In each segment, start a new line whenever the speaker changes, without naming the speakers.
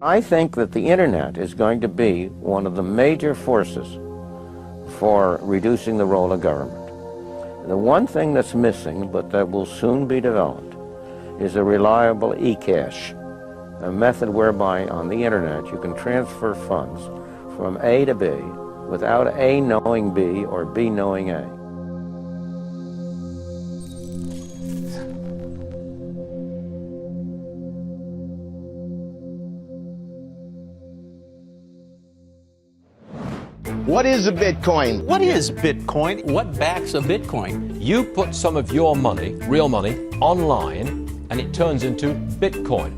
I think that the internet is going to be one of the major forces for reducing the role of government. The one thing that's missing, but that will soon be developed, is a reliable e-cash, a method whereby on the internet you can transfer funds from A to B without A knowing B or B knowing A.
What is a Bitcoin?
What is Bitcoin?
What backs a Bitcoin?
You put some of your money, real money, online, and it turns into Bitcoin.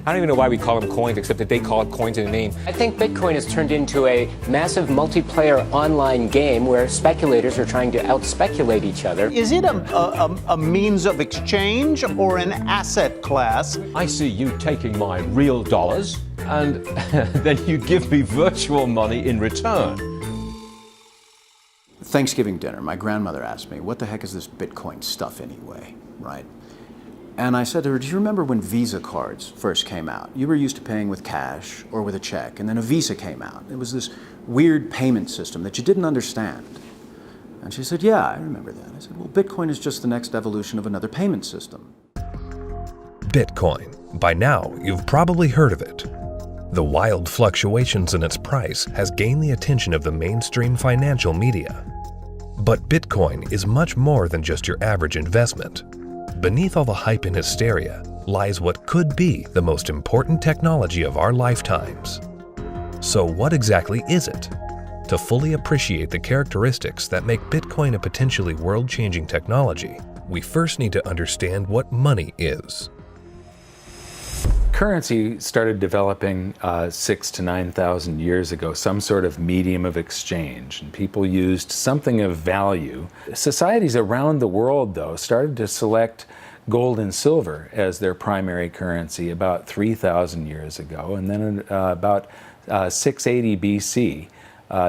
I don't even know why we call them coins, except that they call it coins in the name.
I think Bitcoin has turned into a massive multiplayer online game where speculators are trying to out-speculate each other.
Is it a means of exchange or an asset class?
I see you taking my real dollars, and then you give me virtual money in return.
Thanksgiving dinner, my grandmother asked me, what the heck is this Bitcoin stuff anyway, right? And I said to her, do you remember when Visa cards first came out? You were used to paying with cash or with a check, and then a Visa came out. It was this weird payment system that you didn't understand. And she said, yeah, I remember that. I said, well, Bitcoin is just the next evolution of another payment system.
Bitcoin. By now, you've probably heard of it. The wild fluctuations in its price has gained the attention of the mainstream financial media. But Bitcoin is much more than just your average investment. Beneath all the hype and hysteria lies what could be the most important technology of our lifetimes. So what exactly is it? To fully appreciate the characteristics that make Bitcoin a potentially world-changing technology, we first need to understand what money is.
Currency started developing 6,000 to 9,000 years ago, some sort of medium of exchange, and people used something of value. Societies around the world, though, started to select gold and silver as their primary currency about 3,000 years ago, and then about 680 BC,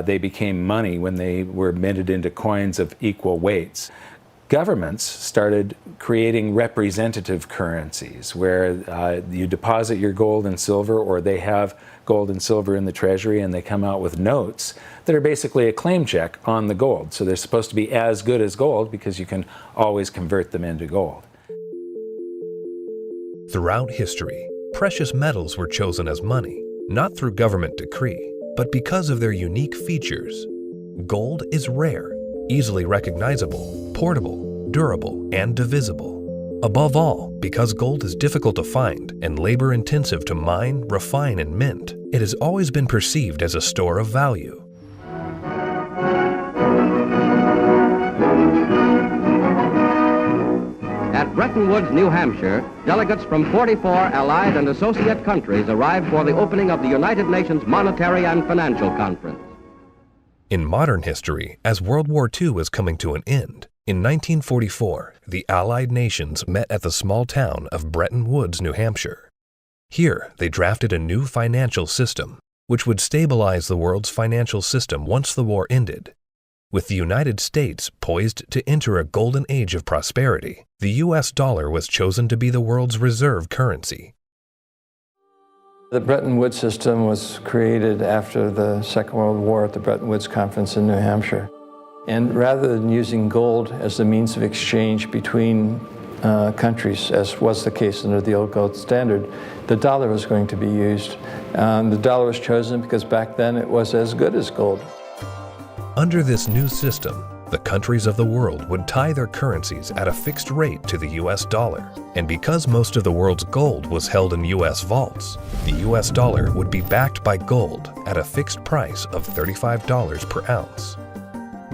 they became money when they were minted into coins of equal weights. Governments started creating representative currencies where you deposit your gold and silver, or they have gold and silver in the treasury, and they come out with notes that are basically a claim check on the gold. So they're supposed to be as good as gold because you can always convert them into gold.
Throughout history, precious metals were chosen as money, not through government decree, but because of their unique features. Gold is rare, easily recognizable, portable, durable, and divisible. Above all, because gold is difficult to find and labor-intensive to mine, refine, and mint, it has always been perceived as a store of value.
At Bretton Woods, New Hampshire, delegates from 44 allied and associate countries arrived for the opening of the United Nations Monetary and Financial Conference.
In modern history, as World War II was coming to an end, in 1944, the Allied nations met at the small town of Bretton Woods, New Hampshire. Here, they drafted a new financial system, which would stabilize the world's financial system once the war ended. With the United States poised to enter a golden age of prosperity, the US dollar was chosen to be the world's reserve currency.
The Bretton Woods system was created after the Second World War at the Bretton Woods Conference in New Hampshire. And rather than using gold as the means of exchange between countries, as was the case under the old gold standard, the dollar was going to be used. The dollar was chosen because back then it was as good as gold.
Under this new system, the countries of the world would tie their currencies at a fixed rate to the US dollar. And because most of the world's gold was held in US vaults, the US dollar would be backed by gold at a fixed price of $35 per ounce.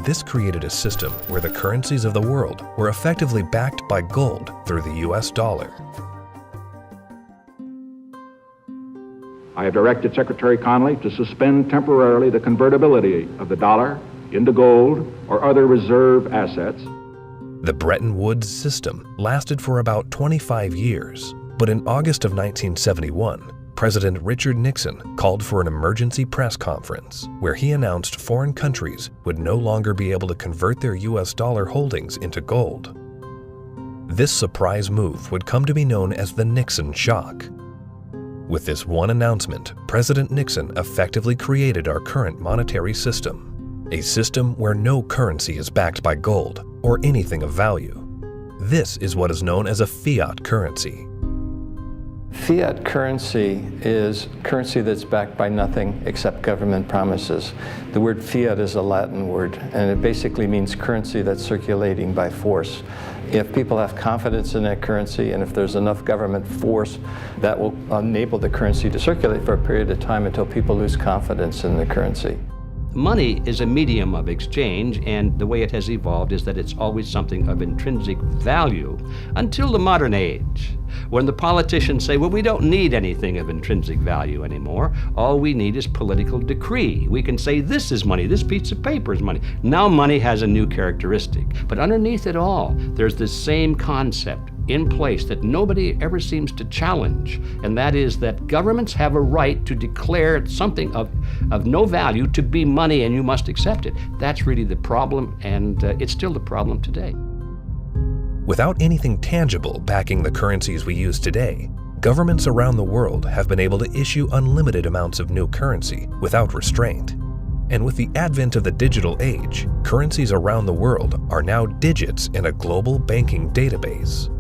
This created a system where the currencies of the world were effectively backed by gold through the US dollar.
I have directed Secretary Connally to suspend temporarily the convertibility of the dollar into gold or other reserve assets.
The Bretton Woods system lasted for about 25 years, but in August of 1971, President Richard Nixon called for an emergency press conference where he announced foreign countries would no longer be able to convert their US dollar holdings into gold. This surprise move would come to be known as the Nixon shock. With this one announcement, President Nixon effectively created our current monetary system, a system where no currency is backed by gold or anything of value. This is what is known as a fiat currency.
Fiat currency is currency that's backed by nothing except government promises. The word fiat is a Latin word, and it basically means currency that's circulating by force. If people have confidence in that currency, and if there's enough government force, that will enable the currency to circulate for a period of time until people lose confidence in the currency.
Money is a medium of exchange, and the way it has evolved is that it's always something of intrinsic value until the modern age, when the politicians say, well, we don't need anything of intrinsic value anymore. All we need is political decree. We can say this is money, this piece of paper is money. Now money has a new characteristic. But underneath it all, there's this same concept in place that nobody ever seems to challenge, and that is that governments have a right to declare something of no value to be money, and you must accept it. That's really the problem, and it's still the problem today.
Without anything tangible backing the currencies we use today, governments around the world have been able to issue unlimited amounts of new currency without restraint. And with the advent of the digital age, currencies around the world are now digits in a global banking database.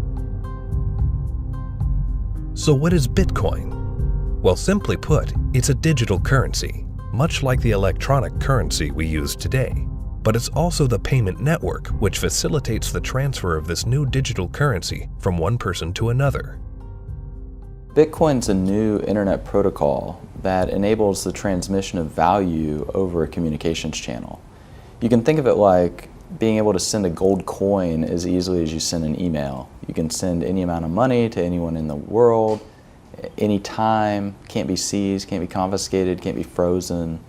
So what is Bitcoin? Well, simply put, it's a digital currency, much like the electronic currency we use today. But it's also the payment network which facilitates the transfer of this new digital currency from one person to another.
Bitcoin's a new internet protocol that enables the transmission of value over a communications channel. You can think of it like being able to send a gold coin as easily as you send an email. You can send any amount of money to anyone in the world, anytime, can't be seized, can't be confiscated, can't be frozen.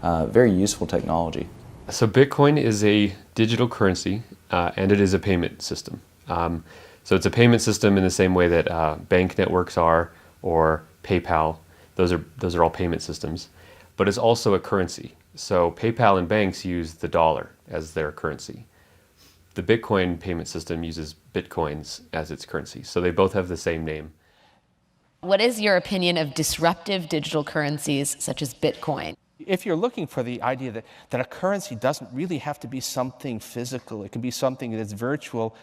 Very useful technology.
So Bitcoin is a digital currency and it is a payment system. So it's a payment system in the same way that bank networks are, or PayPal. Those are all payment systems. But it's also a currency. So PayPal and banks use the dollar as their currency. The Bitcoin payment system uses Bitcoins as its currency. So they both have the same name.
What is your opinion of disruptive digital currencies such as Bitcoin?
If you're looking for the idea that a currency doesn't really have to be something physical, it can be something that's virtual,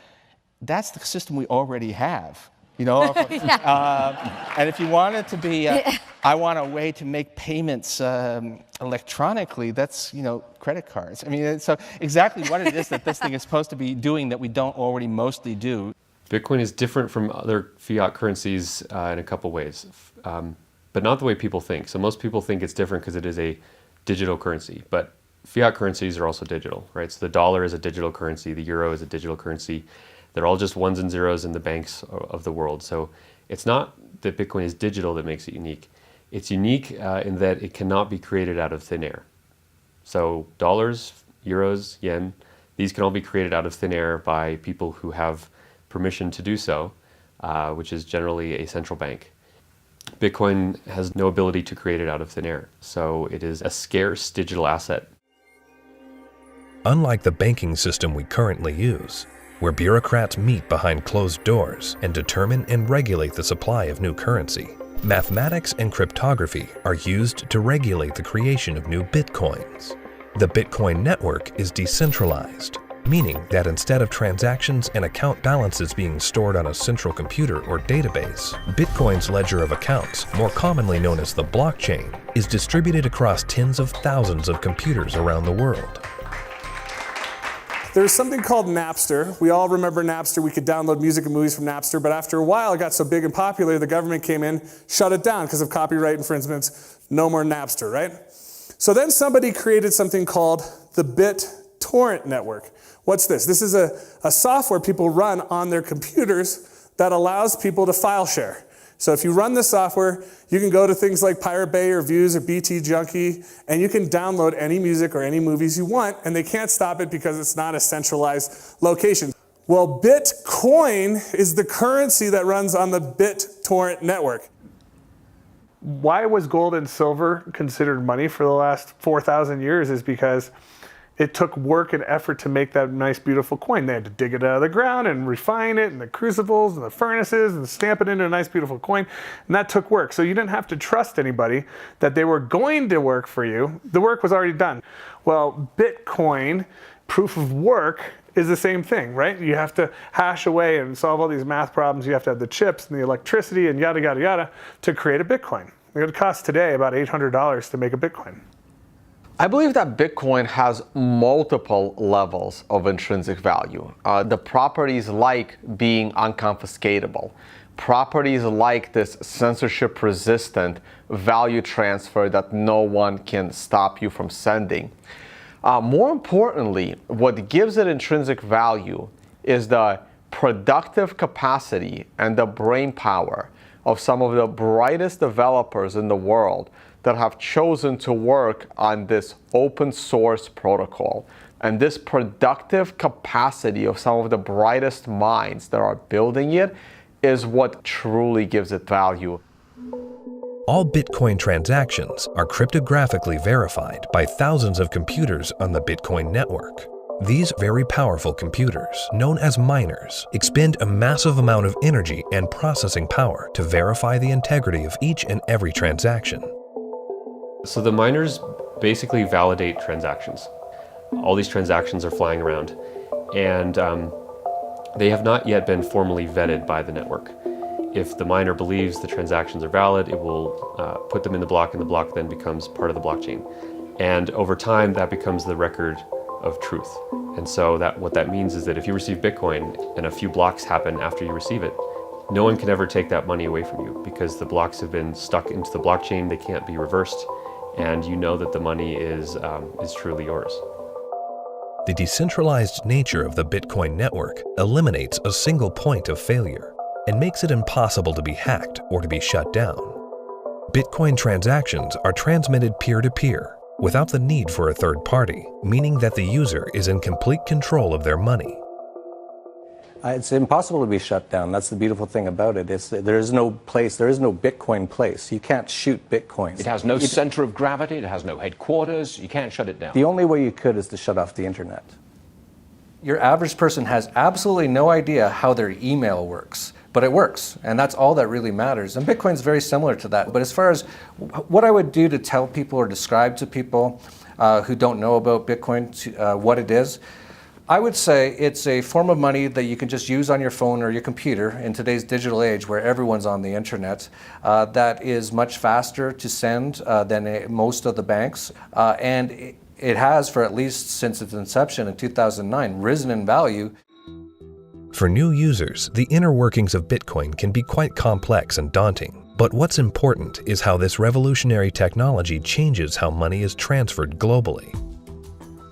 that's the system we already have. You know, and if you want it to be, I want a way to make payments electronically, that's, you know, credit cards. I mean, so exactly what it is that this thing is supposed to be doing that we don't already mostly do.
Bitcoin is different from other fiat currencies in a couple ways, but not the way people think. So most people think it's different because it is a digital currency, but fiat currencies are also digital, right? So the dollar is a digital currency, the euro is a digital currency. They're all just ones and zeros in the banks of the world. So it's not that Bitcoin is digital that makes it unique. It's unique in that it cannot be created out of thin air. So dollars, euros, yen, these can all be created out of thin air by people who have permission to do so, which is generally a central bank. Bitcoin has no ability to create it out of thin air. So it is a scarce digital asset.
Unlike the banking system we currently use, where bureaucrats meet behind closed doors and determine and regulate the supply of new currency, mathematics and cryptography are used to regulate the creation of new bitcoins. The Bitcoin network is decentralized, meaning that instead of transactions and account balances being stored on a central computer or database, Bitcoin's ledger of accounts, more commonly known as the blockchain, is distributed across tens of thousands of computers around the world.
There's something called Napster. We all remember Napster. We could download music and movies from Napster, but after a while it got so big and popular, the government came in, shut it down because of copyright infringements. No more Napster, right? So then somebody created something called the BitTorrent network. What's this? This is a software people run on their computers that allows people to file share. So if you run the software, you can go to things like Pirate Bay or Views or BT Junkie, and you can download any music or any movies you want, and they can't stop it because it's not a centralized location. Well, Bitcoin is the currency that runs on the BitTorrent network.
Why was gold and silver considered money for the last 4,000 years is because
It took work and effort to make that nice, beautiful coin. They had to dig it out of the ground and refine it, and the crucibles and the furnaces, and stamp it into a nice, beautiful coin. And that took work. So you didn't have to trust anybody that they were going to work for you. The work was already done. Well, Bitcoin, proof of work, is the same thing, right? You have to hash away and solve all these math problems. You have to have the chips and the electricity and yada, yada, yada to create a Bitcoin. It would cost today about $800 to make a Bitcoin.
I believe that Bitcoin has multiple levels of intrinsic value. The properties like being unconfiscatable, properties like this censorship-resistant value transfer that no one can stop you from sending. More importantly, what gives it intrinsic value is the productive capacity and the brain power of some of the brightest developers in the world that have chosen to work on this open source protocol. And this productive capacity of some of the brightest minds that are building it is what truly gives it value.
All Bitcoin transactions are cryptographically verified by thousands of computers on the Bitcoin network. These very powerful computers, known as miners, expend a massive amount of energy and processing power to verify the integrity of each and every transaction.
So the miners basically validate transactions. All these transactions are flying around, and they have not yet been formally vetted by the network. If the miner believes the transactions are valid, it will put them in the block, and the block then becomes part of the blockchain. And over time, that becomes the record of truth. And so what that means is that if you receive Bitcoin and a few blocks happen after you receive it, no one can ever take that money away from you because the blocks have been stuck into the blockchain, they can't be reversed, and you know that the money is truly yours.
The decentralized nature of the Bitcoin network eliminates a single point of failure and makes it impossible to be hacked or to be shut down. Bitcoin transactions are transmitted peer-to-peer without the need for a third party, meaning that the user is in complete control of their money.
It's impossible to be shut down. That's the beautiful thing about it. There is no Bitcoin place. You can't shoot Bitcoins.
It has no center of gravity, it has no headquarters, you can't shut it down.
The only way you could is to shut off the internet. Your average person has absolutely no idea how their email works, but it works, and that's all that really matters. And Bitcoin's very similar to that. But as far as what I would do to tell people or describe to people who don't know about Bitcoin what it is, I would say it's a form of money that you can just use on your phone or your computer in today's digital age where everyone's on the internet, that is much faster to send than most of the banks. And it has, for at least since its inception in 2009, risen in value.
For new users, the inner workings of Bitcoin can be quite complex and daunting. But what's important is how this revolutionary technology changes how money is transferred globally.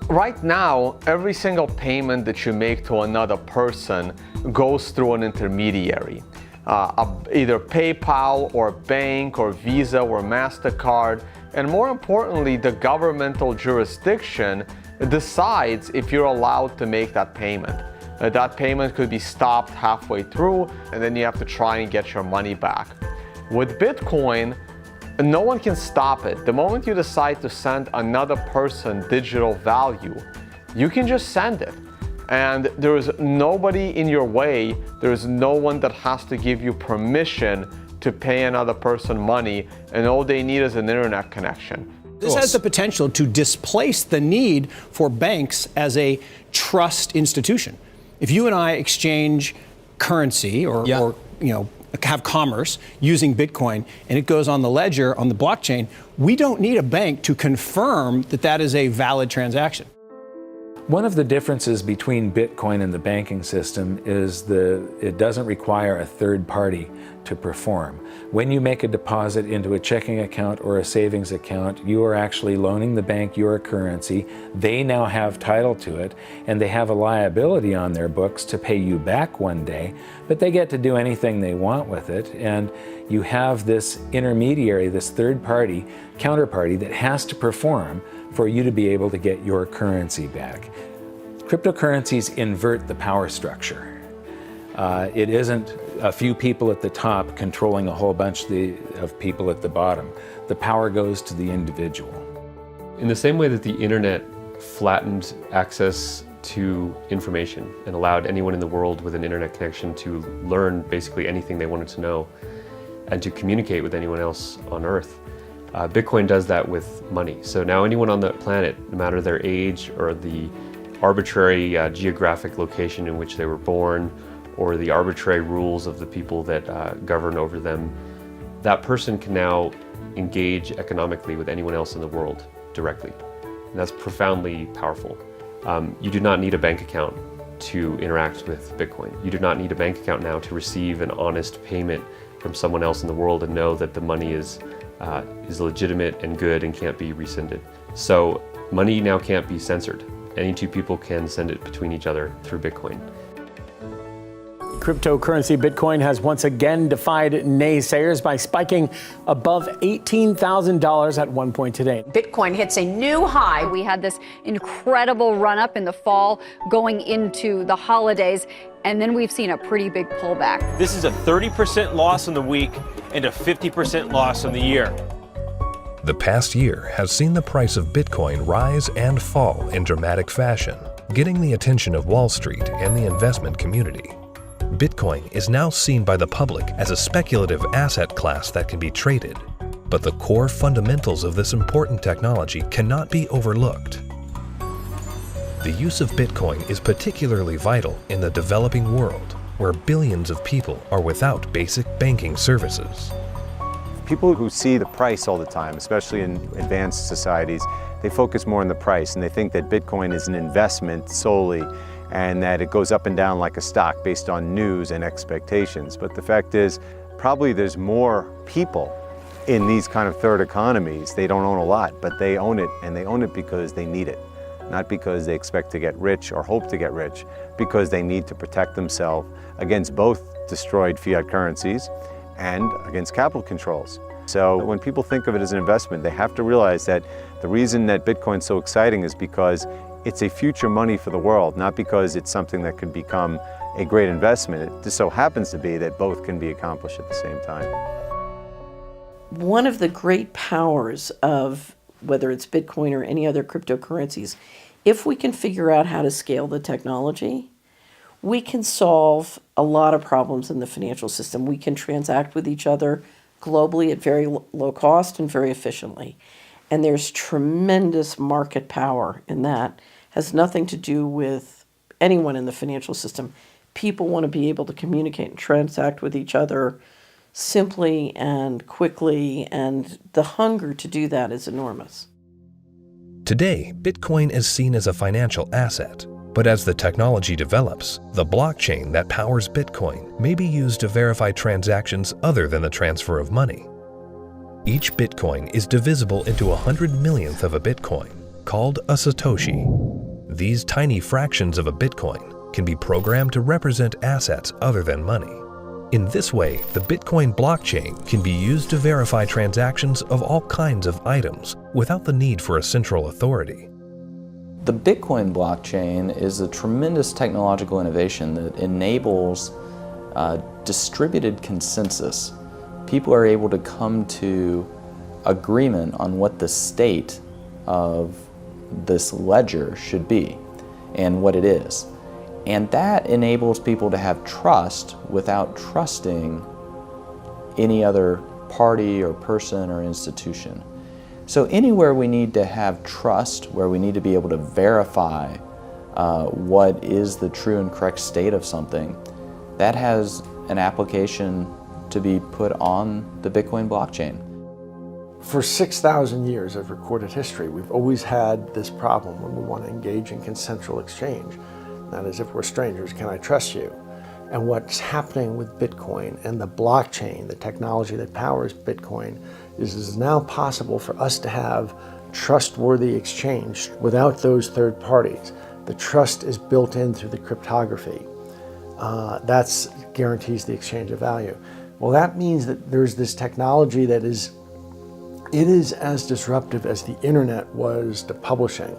Right now, every single payment that you make to another person goes through an intermediary. Either PayPal or bank or Visa or MasterCard. And more importantly, the governmental jurisdiction decides if you're allowed to make that payment. That payment could be stopped halfway through, and then you have to try and get your money back. With Bitcoin, no one can stop it. The moment you decide to send another person digital value, you can just send it. And there is nobody in your way. There is no one that has to give you permission to pay another person money, and all they need is an internet connection.
This has the potential to displace the need for banks as a trust institution. If you and I exchange currency or have commerce using Bitcoin and it goes on the ledger, on the blockchain, we don't need a bank to confirm that that is a valid transaction.
One of the differences between Bitcoin and the banking system is it doesn't require a third party to perform. When you make a deposit into a checking account or a savings account, you are actually loaning the bank your currency. They now have title to it, and they have a liability on their books to pay you back one day, but they get to do anything they want with it. And you have this intermediary, this third party, counterparty that has to perform for you to be able to get your currency back. Cryptocurrencies invert the power structure. It isn't a few people at the top controlling a whole bunch of people at the bottom. The power goes to the individual.
In the same way that the internet flattened access to information and allowed anyone in the world with an internet connection to learn basically anything they wanted to know and to communicate with anyone else on Earth. Bitcoin does that with money. So now anyone on the planet, no matter their age or the arbitrary geographic location in which they were born or the arbitrary rules of the people that govern over them, that person can now engage economically with anyone else in the world directly. And that's profoundly powerful. You do not need a bank account to interact with Bitcoin. You do not need a bank account now to receive an honest payment from someone else in the world and know that the money is legitimate and good and can't be rescinded. So money now can't be censored. Any two people can send it between each other through Bitcoin.
Cryptocurrency Bitcoin has once again defied naysayers by spiking above $18,000 at one point today.
Bitcoin hits a new high. We had this incredible run up in the fall going into the holidays, and then we've seen a pretty big pullback.
This is a 30% loss in the week and a 50% loss in the year.
The past year has seen the price of Bitcoin rise and fall in dramatic fashion, getting the attention of Wall Street and the investment community. Bitcoin is now seen by the public as a speculative asset class that can be traded, but the core fundamentals of this important technology cannot be overlooked. The use of Bitcoin is particularly vital in the developing world, where billions of people are without basic banking services.
People who see the price all the time, especially in advanced societies, they focus more on the price and they think that Bitcoin is an investment solely and that it goes up and down like a stock based on news and expectations. But the fact is, probably there's more people in these kind of third economies. They don't own a lot, but they own it, and they own it because they need it. Not because they expect to get rich or hope to get rich, because they need to protect themselves against both destroyed fiat currencies and against capital controls. So when people think of it as an investment, they have to realize that the reason that Bitcoin's so exciting is because it's a future money for the world, not because it's something that could become a great investment. It just so happens to be that both can be accomplished at the same time.
One of the great powers of whether it's Bitcoin or any other cryptocurrencies, if we can figure out how to scale the technology, we can solve a lot of problems in the financial system. We can transact with each other globally at very low cost and very efficiently. And there's tremendous market power in that. Has nothing to do with anyone in the financial system. People want to be able to communicate and transact with each other simply and quickly, and the hunger to do that is enormous.
Today, Bitcoin is seen as a financial asset, but as the technology develops, the blockchain that powers Bitcoin may be used to verify transactions other than the transfer of money. Each Bitcoin is divisible into 100 millionth of a Bitcoin, called a Satoshi. These tiny fractions of a Bitcoin can be programmed to represent assets other than money. In this way, the Bitcoin blockchain can be used to verify transactions of all kinds of items without the need for a central authority.
The Bitcoin blockchain is a tremendous technological innovation that enables distributed consensus. People are able to come to agreement on what the state of this ledger should be and what it is. And that enables people to have trust without trusting any other party or person or institution. So anywhere we need to have trust, where we need to be able to verify what is the true and correct state of something, that has an application to be put on the Bitcoin blockchain.
For 6,000 years of recorded history, we've always had this problem when we want to engage in consensual exchange. That is, if we're strangers, can I trust you? And what's happening with Bitcoin and the blockchain, the technology that powers Bitcoin, is now possible for us to have trustworthy exchange without those third parties. The trust is built in through the cryptography. That guarantees the exchange of value. Well, that means that there's this technology that is as disruptive as the internet was to publishing.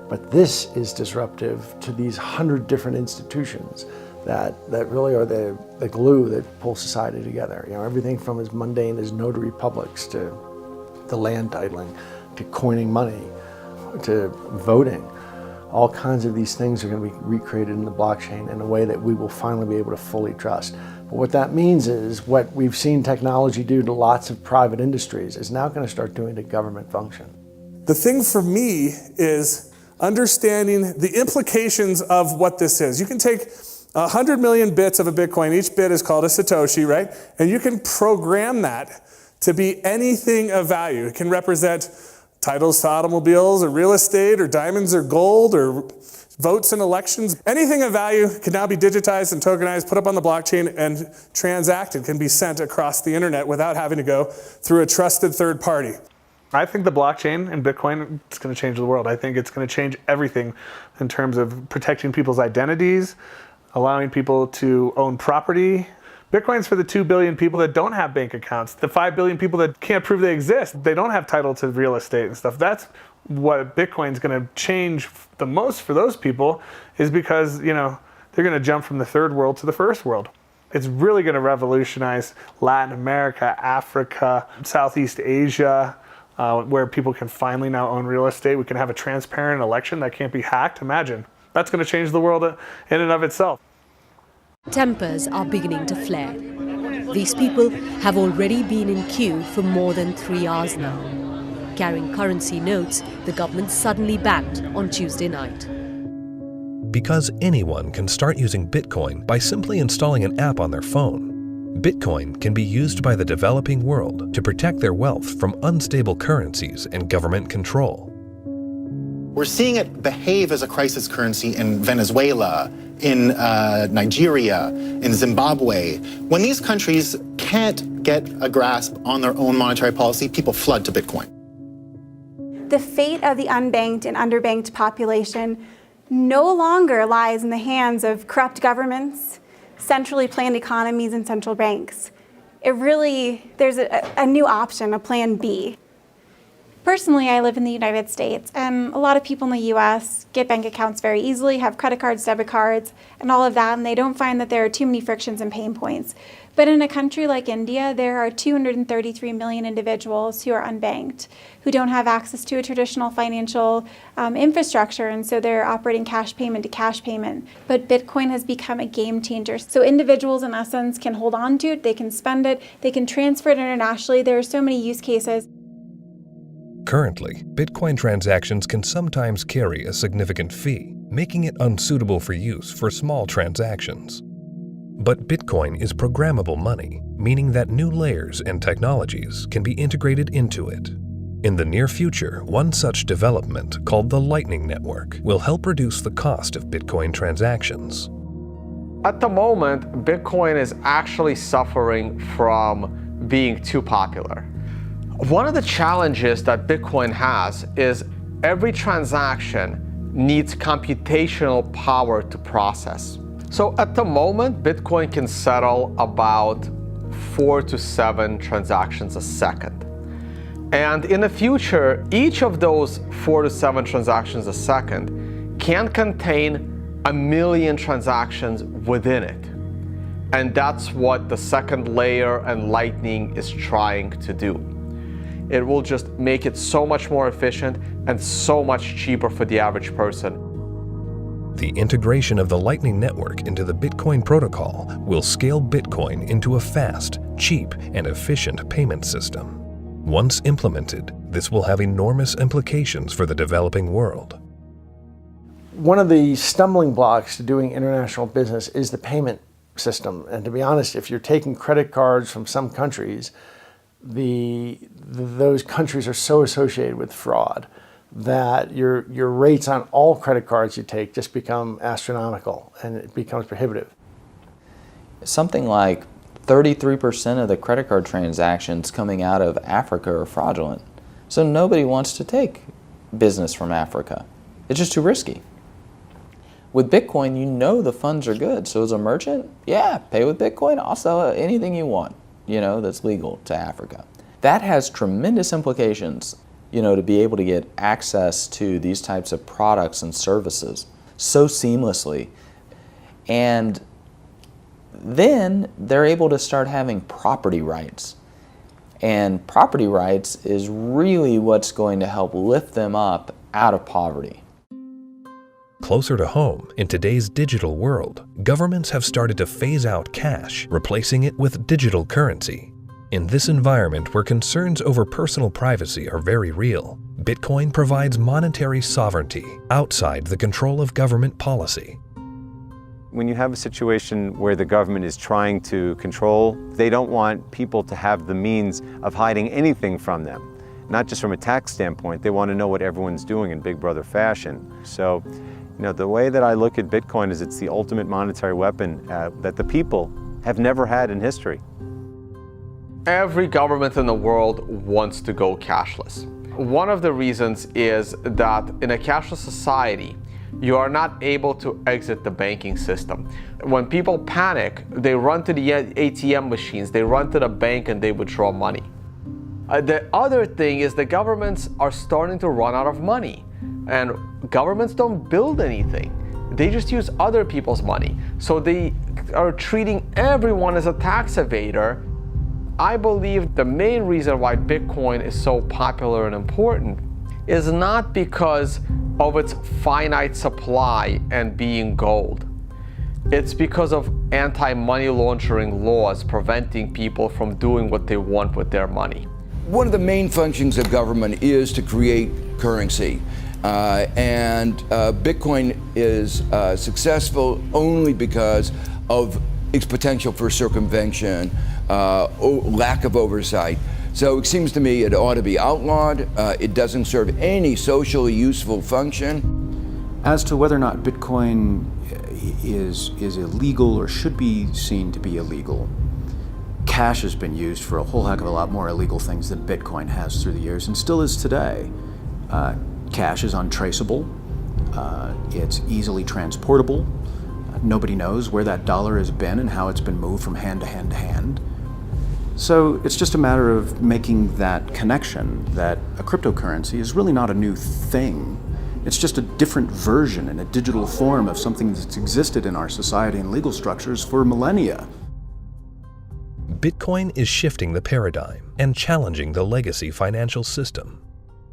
But this is disruptive to these 100 different institutions that really are the glue that pull society together. You know, everything from as mundane as notary publics to the land titling, to coining money, to voting.
All kinds of these things are going to be recreated in the blockchain in a way that we will finally be able to fully trust. But what that means is what we've seen technology do to lots of private industries is now going to start doing to government function.
The thing for me is understanding the implications of what this is. You can take 100 million bits of a Bitcoin. Each bit is called a Satoshi, right? And you can program that to be anything of value. It can represent titles to automobiles or real estate or diamonds or gold or votes in elections. Anything of value can now be digitized and tokenized, put up on the blockchain, and transacted, can be sent across the internet without having to go through a trusted third party. I think the blockchain and Bitcoin is going to change the world. I think it's going to change everything in terms of protecting people's identities, allowing people to own property. Bitcoin's for the 2 billion people that don't have bank accounts, the 5 billion people that can't prove they exist. They don't have title to real estate and stuff. That's what Bitcoin's going to change the most for those people, is because, you know, they're going to jump from the third world to the first world. It's really going to revolutionize Latin America, Africa, Southeast Asia, where people can finally now own real estate. We can have a transparent election that can't be hacked. Imagine. That's going to change the world in and of itself.
Tempers are beginning to flare. These people have already been in queue for more than 3 hours now. Carrying currency notes, the government suddenly banned on Tuesday night.
Because anyone can start using Bitcoin by simply installing an app on their phone, Bitcoin can be used by the developing world to protect their wealth from unstable currencies and government control.
We're seeing it behave as a crisis currency in Venezuela, in Nigeria, in Zimbabwe. When these countries can't get a grasp on their own monetary policy, people flood to Bitcoin.
The fate of the unbanked and underbanked population no longer lies in the hands of corrupt governments, centrally planned economies, and central banks. There's a new option, a plan B.
Personally, I live in the United States, and a lot of people in the US get bank accounts very easily, have credit cards, debit cards, and all of that, and they don't find that there are too many frictions and pain points. But in a country like India, there are 233 million individuals who are unbanked, who don't have access to a traditional financial infrastructure, and so they're operating cash payment to cash payment. But Bitcoin has become a game changer. So individuals, in essence, can hold on to it, they can spend it, they can transfer it internationally. There are so many use cases.
Currently, Bitcoin transactions can sometimes carry a significant fee, making it unsuitable for use for small transactions. But Bitcoin is programmable money, meaning that new layers and technologies can be integrated into it. In the near future, one such development, called the Lightning Network, will help reduce the cost of Bitcoin transactions.
At the moment, Bitcoin is actually suffering from being too popular. One of the challenges that Bitcoin has is every transaction needs computational power to process. So at the moment, Bitcoin can settle about 4 to 7 transactions a second. And in the future, each of those 4 to 7 transactions a second can contain 1 million transactions within it. And that's what the second layer and Lightning is trying to do. It will just make it so much more efficient and so much cheaper for the average person.
The integration of the Lightning Network into the Bitcoin protocol will scale Bitcoin into a fast, cheap, and efficient payment system. Once implemented, this will have enormous implications for the developing world.
One of the stumbling blocks to doing international business is the payment system. And to be honest, if you're taking credit cards from some countries, those countries are so associated with fraud that your rates on all credit cards you take just become astronomical, and it becomes prohibitive.
Something like 33% of the credit card transactions coming out of Africa are fraudulent. So nobody wants to take business from Africa. It's just too risky. With Bitcoin, you know the funds are good. So as a merchant, yeah, pay with Bitcoin. I'll sell anything you want, that's legal to Africa. That has tremendous implications, to be able to get access to these types of products and services so seamlessly. And then they're able to start having property rights. And property rights is really what's going to help lift them up out of poverty.
Closer to home, in today's digital world, governments have started to phase out cash, replacing it with digital currency. In this environment where concerns over personal privacy are very real, Bitcoin provides monetary sovereignty outside the control of government policy.
When you have a situation where the government is trying to control, they don't want people to have the means of hiding anything from them. Not just from a tax standpoint, they want to know what everyone's doing in Big Brother fashion. So, the way that I look at Bitcoin is it's the ultimate monetary weapon that the people have never had in history.
Every government in the world wants to go cashless. One of the reasons is that in a cashless society, you are not able to exit the banking system. When people panic, they run to the ATM machines, they run to the bank and they withdraw money. The other thing is the governments are starting to run out of money, and governments don't build anything. They just use other people's money. So they are treating everyone as a tax evader. I believe the main reason why Bitcoin is so popular and important is not because of its finite supply and being gold. It's because of anti-money laundering laws preventing people from doing what they want with their money.
One of the main functions of government is to create currency. And Bitcoin is successful only because of its potential for circumvention, lack of oversight. So it seems to me it ought to be outlawed. It doesn't serve any socially useful function.
As to whether or not Bitcoin is illegal or should be seen to be illegal, cash has been used for a whole heck of a lot more illegal things than Bitcoin has through the years, and still is today. Cash is untraceable. It's easily transportable. Nobody knows where that dollar has been and how it's been moved from hand to hand to hand. So it's just a matter of making that connection that a cryptocurrency is really not a new thing. It's just a different version and a digital form of something that's existed in our society and legal structures for millennia.
Bitcoin is shifting the paradigm and challenging the legacy financial system.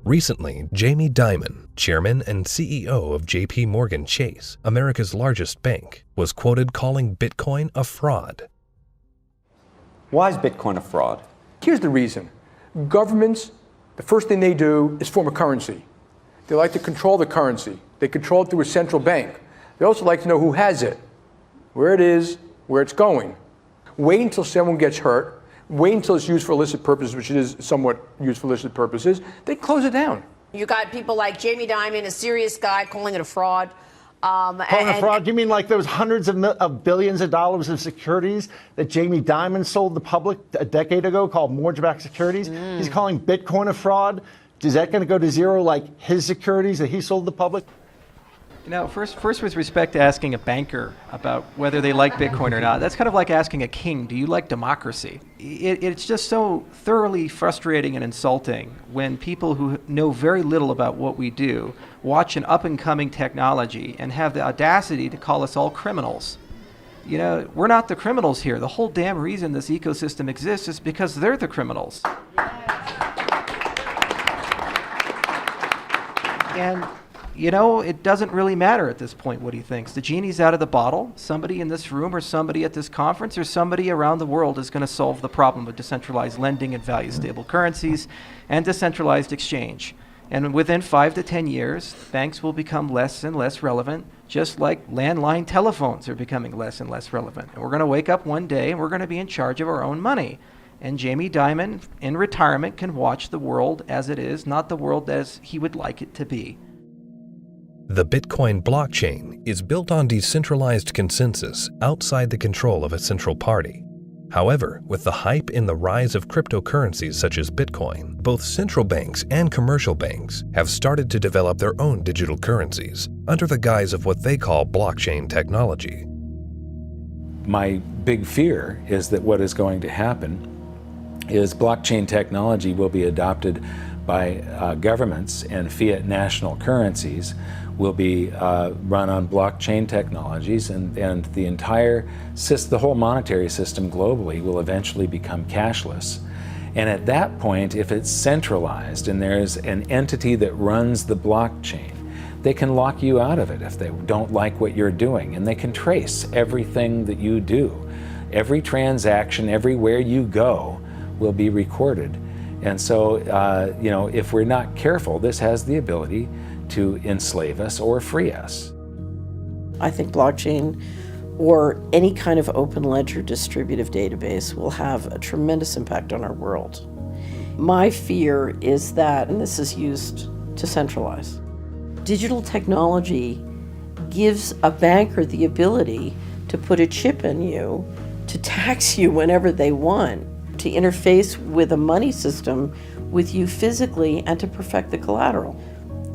Recently, Jamie Dimon, chairman and CEO of JP Morgan Chase, America's largest bank, was quoted calling Bitcoin a fraud.
Why is Bitcoin a fraud? Here's the reason. Governments, the first thing they do is form a currency. They like to control the currency. They control it through a central bank. They also like to know who has it, where it is, where it's going. Wait until someone gets hurt. Wait until it's used for illicit purposes, which it is somewhat used for illicit purposes. They close it down.
You got people like Jamie Dimon, a serious guy, calling it a fraud.
Calling a fraud? You mean like there was hundreds of billions of dollars of securities that Jamie Dimon sold the public a decade ago called mortgage-backed securities? He's calling Bitcoin a fraud? Is that going to go to zero like his securities that he sold the public?
First with respect to asking a banker about whether they like Bitcoin or not, that's kind of like asking a king, do you like democracy? It's just so thoroughly frustrating and insulting when people who know very little about what we do watch an up-and-coming technology and have the audacity to call us all criminals. We're not the criminals here. The whole damn reason this ecosystem exists is because they're the criminals. And it doesn't really matter at this point what he thinks. The genie's out of the bottle. Somebody in this room or somebody at this conference or somebody around the world is going to solve the problem of decentralized lending and value-stable currencies and decentralized exchange. And within 5 to 10 years, banks will become less and less relevant, just like landline telephones are becoming less and less relevant. And we're going to wake up one day and we're going to be in charge of our own money. And Jamie Dimon, in retirement, can watch the world as it is, not the world as he would like it to be.
The Bitcoin blockchain is built on decentralized consensus outside the control of a central party. However, with the hype in the rise of cryptocurrencies such as Bitcoin, both central banks and commercial banks have started to develop their own digital currencies under the guise of what they call blockchain technology.
My big fear is that what is going to happen is blockchain technology will be adopted by governments, and fiat national currencies will be run on blockchain technologies, and the whole monetary system globally will eventually become cashless. And at that point, if it's centralized and there's an entity that runs the blockchain, they can lock you out of it if they don't like what you're doing, and they can trace everything that you do. Every transaction, everywhere you go, will be recorded. And so, if we're not careful, this has the ability to enslave us or free us.
I think blockchain or any kind of open ledger distributive database will have a tremendous impact on our world. My fear is that, and this is used to centralize, digital technology gives a banker the ability to put a chip in you, to tax you whenever they want, to interface with a money system with you physically, and to perfect the collateral.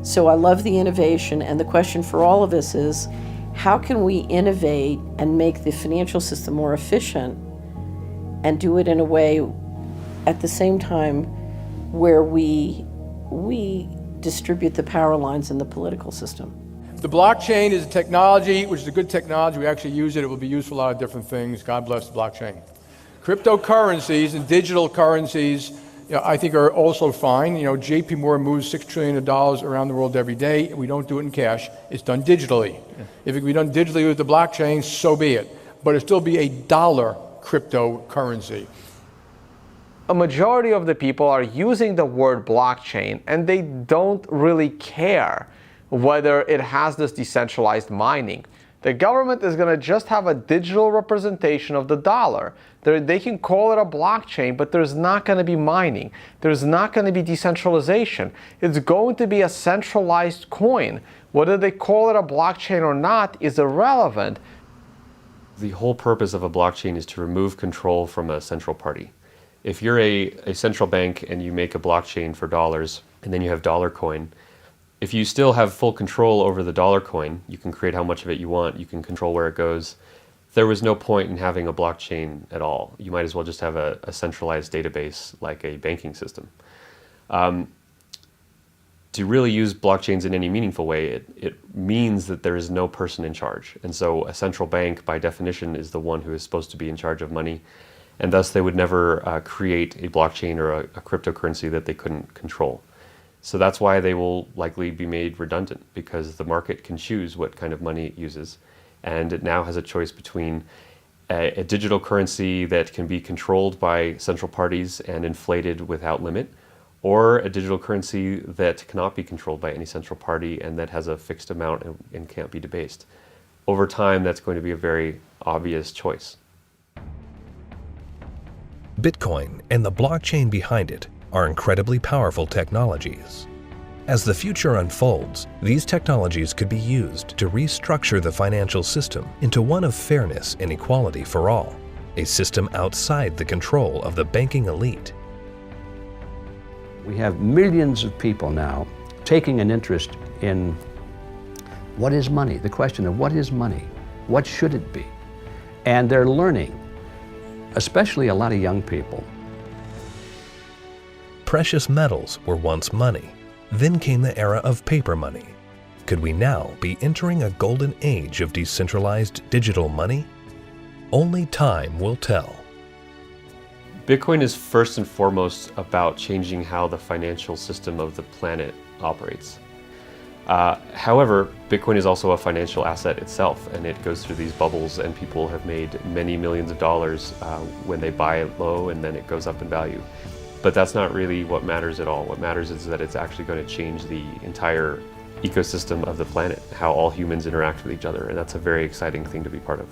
So I love the innovation, and the question for all of us is, how can we innovate and make the financial system more efficient and do it in a way at the same time where we distribute the power lines in the political system?
The blockchain is a technology, which is a good technology. We actually use it. It will be used for a lot of different things. God bless the blockchain. Cryptocurrencies and digital currencies, I think are also fine. JP Morgan moves $6 trillion around the world every day. We don't do it in cash. It's done digitally. If it can be done digitally with the blockchain, so be it. But it'll still be a dollar cryptocurrency.
A majority of the people are using the word blockchain, and they don't really care whether it has this decentralized mining. The government is going to just have a digital representation of the dollar. They can call it a blockchain, but there's not going to be mining. There's not going to be decentralization. It's going to be a centralized coin. Whether they call it a blockchain or not is irrelevant.
The whole purpose of a blockchain is to remove control from a central party. If you're a central bank and you make a blockchain for dollars, and then you have dollar coin, if you still have full control over the dollar coin, you can create how much of it you want, you can control where it goes. There was no point in having a blockchain at all. You might as well just have a centralized database like a banking system. To really use blockchains in any meaningful way, it means that there is no person in charge. And so a central bank, by definition, is the one who is supposed to be in charge of money. And thus they would never create a blockchain or a cryptocurrency that they couldn't control. So that's why they will likely be made redundant, because the market can choose what kind of money it uses. And it now has a choice between a digital currency that can be controlled by central parties and inflated without limit, or a digital currency that cannot be controlled by any central party and that has a fixed amount and can't be debased. Over time, that's going to be a very obvious choice.
Bitcoin and the blockchain behind it are incredibly powerful technologies. As the future unfolds, these technologies could be used to restructure the financial system into one of fairness and equality for all, a system outside the control of the banking elite.
We have millions of people now taking an interest in what is money, the question of what is money, what should it be? And they're learning, especially a lot of young people.
Precious metals were once money. Then came the era of paper money. Could we now be entering a golden age of decentralized digital money? Only time will tell.
Bitcoin is first and foremost about changing how the financial system of the planet operates. However, Bitcoin is also a financial asset itself, and it goes through these bubbles, and people have made many millions of dollars when they buy it low, and then it goes up in value. But that's not really what matters at all. What matters is that it's actually going to change the entire ecosystem of the planet, how all humans interact with each other, and that's a very exciting thing to be part of.